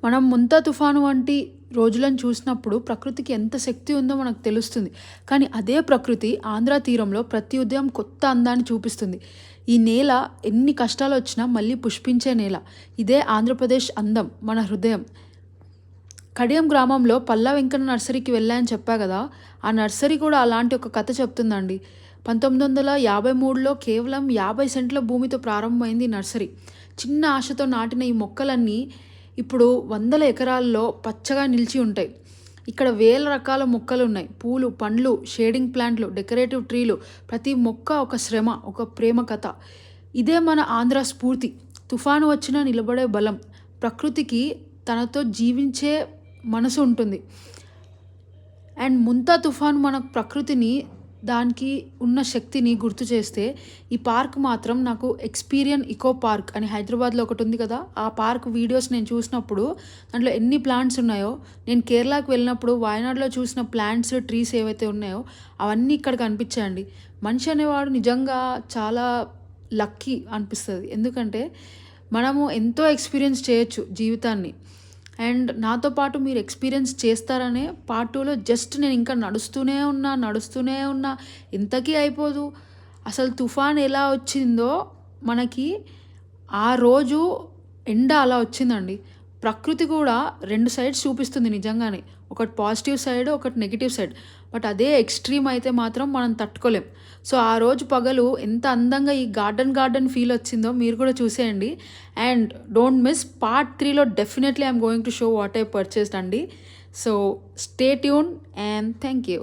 మనం ముంతా తుఫాను వంటి రోజులను చూసినప్పుడు ప్రకృతికి ఎంత శక్తి ఉందో మనకు తెలుస్తుంది. కానీ అదే ప్రకృతి ఆంధ్ర తీరంలో ప్రతి ఉదయం కొత్త అందాన్ని చూపిస్తుంది. ఈ నేల ఎన్ని కష్టాలొచ్చినా మళ్ళీ పుష్పించే నేల. ఇదే ఆంధ్రప్రదేశ్ అందం, మన హృదయం. కడియం గ్రామంలో పల్లా వెంకన్న నర్సరీకి వెళ్ళా అని చెప్పా గదా! ఆ నర్సరీ కూడా అలాంటి ఒక కథ చెప్తుందండి. 1953లో కేవలం 50 సెంట్ల భూమితో ప్రారంభమైంది ఈ నర్సరీ. చిన్న ఆశతో నాటిన ఈ మొక్కలన్నీ ఇప్పుడు వందల ఎకరాల్లో పచ్చగా నిలిచి ఉంటాయి. ఇక్కడ వేల రకాల మొక్కలున్నాయి. పూలు, పండ్లు, షేడింగ్ ప్లాంట్లు, డెకరేటివ్ ట్రీలు. ప్రతి మొక్క ఒక శ్రమ, ఒక ప్రేమ కథ. ఇదే మన ఆంధ్ర స్ఫూర్తి. తుఫాను వచ్చినా నిలబడే బలం. ప్రకృతికి తనతో జీవించే మనసు ఉంటుంది. అండ్ ముంతా తుఫాను మన ప్రకృతిని, దానికి ఉన్న శక్తిని గుర్తు చేస్తే, ఈ పార్క్ మాత్రం నాకు ఎక్స్పీరియన్ ఇకో పార్క్ అని హైదరాబాద్లో ఒకటి ఉంది కదా, ఆ పార్క్ వీడియోస్ నేను చూసినప్పుడు దాంట్లో ఎన్ని ప్లాంట్స్ ఉన్నాయో, నేను కేరళకు వెళ్ళినప్పుడు వాయనాడులో చూసిన ప్లాంట్స్, ట్రీస్ ఏవైతే ఉన్నాయో అవన్నీ ఇక్కడ కనిపించాయండి. మనిషి అనేవాడు నిజంగా చాలా లక్కీ అనిపిస్తుంది. ఎందుకంటే మనము ఎంతో ఎక్స్పీరియన్స్ చేయొచ్చు జీవితాన్ని. అండ్ నాతో పాటు మీరు ఎక్స్పీరియన్స్ చేస్తారనే పార్ట్ 2లో జస్ట్ నేను ఇంకా నడుస్తూనే ఉన్నా, ఇంతకీ అయిపోదు. అసలు తుఫాన్ ఎలా వచ్చిందో మనకి ఆ రోజు ఎండ అలా వచ్చిందండి. ప్రకృతి కూడా 2 సైడ్స్ చూపిస్తుంది నిజంగానే. ఒకటి పాజిటివ్ సైడ్, ఒకటి నెగిటివ్ సైడ్. బట్ అదే ఎక్స్ట్రీమ్ అయితే మాత్రం మనం తట్టుకోలేం. సో ఆ రోజు పగలు ఎంత అందంగా ఈ గార్డెన్ ఫీల్ వచ్చిందో మీరు కూడా చూసేయండి. అండ్ డోంట్ మిస్ పార్ట్ 3లో definitely I'm going to show what I purchased అండి. So stay tune and thank you.